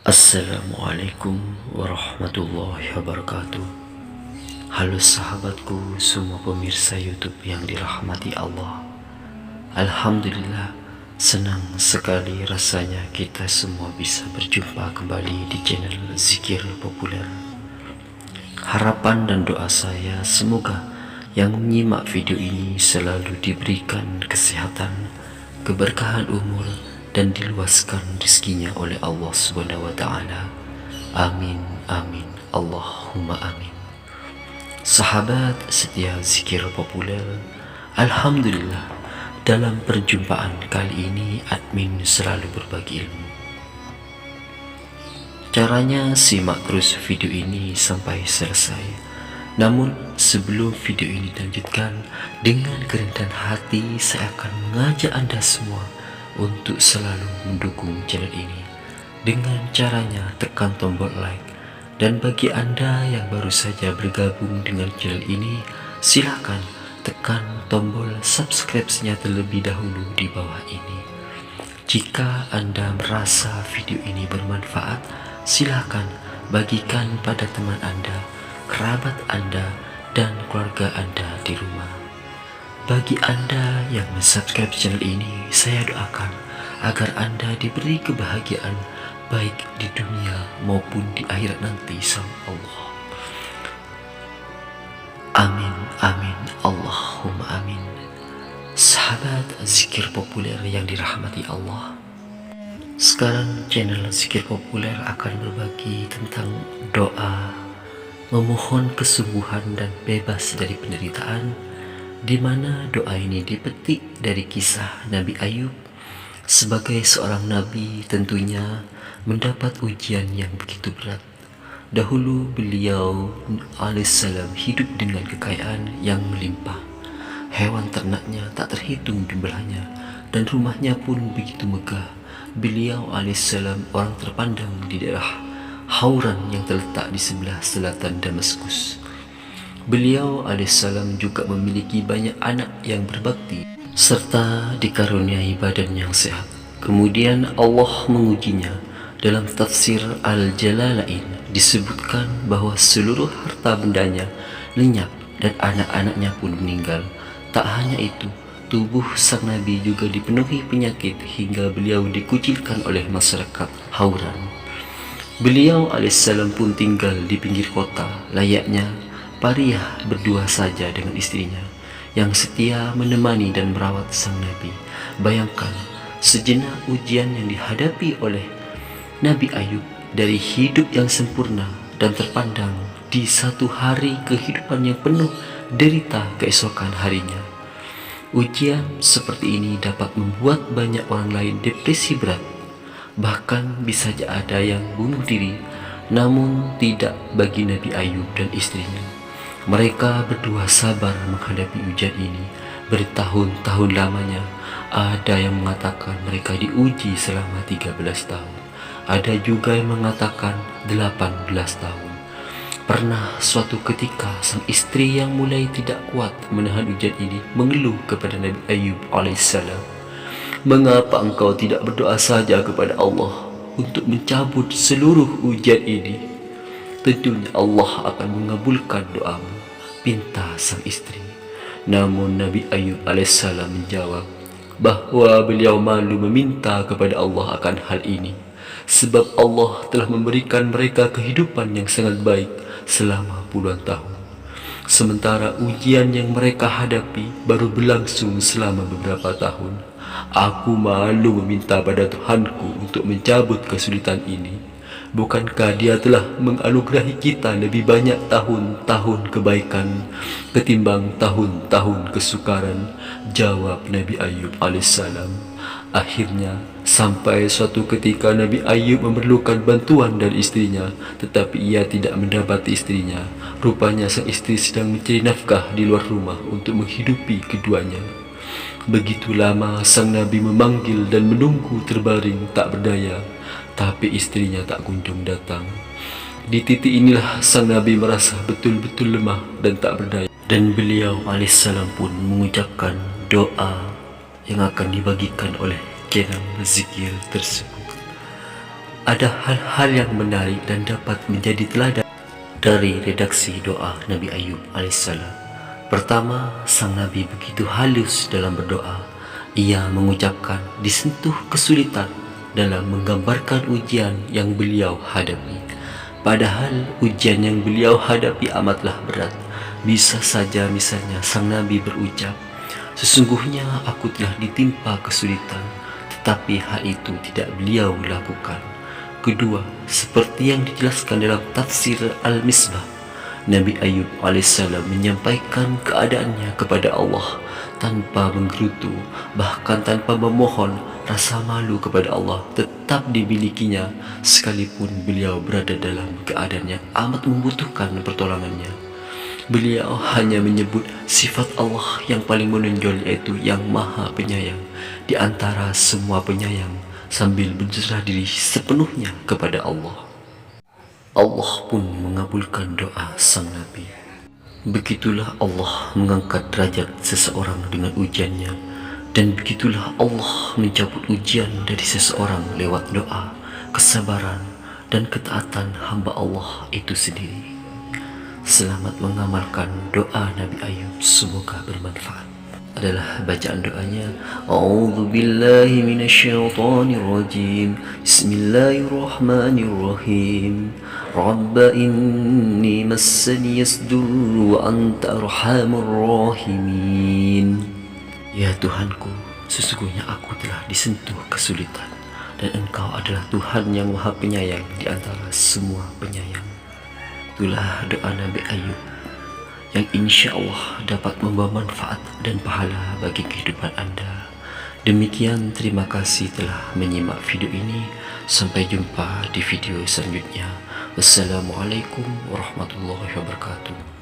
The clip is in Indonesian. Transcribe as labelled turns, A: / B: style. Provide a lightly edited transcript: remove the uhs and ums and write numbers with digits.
A: Assalamualaikum warahmatullahi wabarakatuh. Halo sahabatku, semua pemirsa YouTube yang dirahmati Allah. Alhamdulillah, senang sekali rasanya kita semua bisa berjumpa kembali di channel Zikir Populer. Harapan dan doa saya semoga yang menyimak video ini selalu diberikan kesehatan, keberkahan umur, dan diluaskan rezekinya oleh Allah Subhanahu wa taala. Amin amin Allahumma amin. Sahabat setia Zikir Populer, alhamdulillah dalam perjumpaan kali ini admin selalu berbagi ilmu. Caranya simak terus video ini sampai selesai. Namun sebelum video ini dilanjutkan, dengan kerendahan hati saya akan mengajak Anda semua untuk selalu mendukung channel ini dengan caranya tekan tombol like, dan bagi Anda yang baru saja bergabung dengan channel ini, silakan tekan tombol subscribe-nya terlebih dahulu di bawah ini. Jika Anda merasa video ini bermanfaat, silakan bagikan pada teman Anda, kerabat Anda, dan keluarga Anda di rumah. Bagi Anda yang mensubscribe channel ini, saya doakan agar Anda diberi kebahagiaan baik di dunia maupun di akhirat nanti sama Allah. Amin amin Allahumma amin. Sahabat Zikir Populer yang dirahmati Allah, sekarang channel Zikir Populer akan berbagi tentang doa memohon kesembuhan dan bebas dari penderitaan, di mana doa ini dipetik dari kisah Nabi Ayub. Sebagai seorang nabi tentunya mendapat ujian yang begitu berat. Dahulu beliau alaihissalam hidup dengan kekayaan yang melimpah. Hewan ternaknya tak terhitung jumlahnya, dan rumahnya pun begitu megah. Beliau alaihissalam orang terpandang di daerah Hauran yang terletak di sebelah selatan Damaskus. Beliau alaihissalam juga memiliki banyak anak yang berbakti serta dikaruniai badan yang sehat. Kemudian Allah mengujinya. Dalam tafsir Al-Jalalain disebutkan bahwa seluruh harta bendanya lenyap dan anak-anaknya pun meninggal. Tak hanya itu, tubuh sang nabi juga dipenuhi penyakit hingga beliau dikucilkan oleh masyarakat Hauran. Beliau alaihissalam pun tinggal di pinggir kota, layaknya pariah berdua saja dengan istrinya yang setia menemani dan merawat sang nabi. Bayangkan sejenak ujian yang dihadapi oleh Nabi Ayub, dari hidup yang sempurna dan terpandang di satu hari kehidupan yang penuh derita keesokan harinya. Ujian seperti ini dapat membuat banyak orang lain depresi berat, bahkan bisa saja ada yang bunuh diri. Namun tidak bagi Nabi Ayub dan istrinya. Mereka berdua sabar menghadapi ujian ini bertahun-tahun lamanya. Ada yang mengatakan mereka diuji selama 13 tahun. Ada juga yang mengatakan 18 tahun. Pernah suatu ketika sang istri yang mulai tidak kuat menahan ujian ini mengeluh kepada Nabi Ayub alaihissalam, "Mengapa engkau tidak berdoa saja kepada Allah untuk mencabut seluruh ujian ini? Tentunya Allah akan mengabulkan doamu," pinta sang istri. Namun Nabi Ayub alaihissalam menjawab bahwa beliau malu meminta kepada Allah akan hal ini, sebab Allah telah memberikan mereka kehidupan yang sangat baik selama puluhan tahun. Sementara ujian yang mereka hadapi baru berlangsung selama beberapa tahun. Aku malu meminta pada Tuhanku untuk mencabut kesulitan ini. Bukankah Dia telah menganugerahi kita lebih banyak tahun-tahun kebaikan ketimbang tahun-tahun kesukaran? Jawab Nabi Ayub alaihissalam. Akhirnya sampai suatu ketika Nabi Ayub memerlukan bantuan dari istrinya, tetapi ia tidak mendapati istrinya. Rupanya sang istri sedang mencari nafkah di luar rumah untuk menghidupi keduanya. Begitu lama sang nabi memanggil dan menunggu terbaring tak berdaya, tapi istrinya tak kunjung datang. Di titik inilah sang nabi merasa betul-betul lemah dan tak berdaya, dan beliau alaihissalam pun mengucapkan doa yang akan dibagikan oleh channel zikir tersebut. ada hal-hal yang menarik dan dapat menjadi teladan dari redaksi doa Nabi Ayub alaihissalam. Pertama, sang Nabi begitu halus dalam berdoa. Ia mengucapkan disentuh kesulitan dalam menggambarkan ujian yang beliau hadapi. Padahal ujian yang beliau hadapi amatlah berat. Bisa saja misalnya sang Nabi berucap, sesungguhnya aku telah ditimpa kesulitan, tetapi hal itu tidak beliau lakukan. Kedua, seperti yang dijelaskan dalam tafsir Al-Misbah, Nabi Ayub alaihissalam menyampaikan keadaannya kepada Allah tanpa menggerutu, bahkan tanpa memohon. Rasa malu kepada Allah tetap dimilikinya sekalipun beliau berada dalam keadaan yang amat membutuhkan pertolongannya. Beliau hanya menyebut sifat Allah yang paling menonjol, yaitu yang Maha Penyayang di antara semua penyayang, sambil berserah diri sepenuhnya kepada Allah. Allah pun mengabulkan doa sang Nabi. Begitulah Allah mengangkat derajat seseorang dengan ujiannya, dan begitulah Allah mencabut ujian dari seseorang lewat doa, kesabaran, dan ketaatan hamba Allah itu sendiri. Selamat mengamalkan doa Nabi Ayub, semoga bermanfaat. Adalah bacaan doanya, A'udzu billahi minasyaitonir rajim. Bismillahirrahmanirrahim. Rabba inni massani yasdur wa anta arhamur rahimin. Ya Tuhanku, sesungguhnya aku telah disentuh kesulitan, dan Engkau adalah Tuhan yang Maha Penyayang di antara semua penyayang. Itulah doa Nabi Ayub yang insya Allah dapat membawa manfaat dan pahala bagi kehidupan Anda. Demikian, terima kasih telah menyimak video ini. Sampai jumpa di video selanjutnya. Wassalamualaikum warahmatullahi wabarakatuh.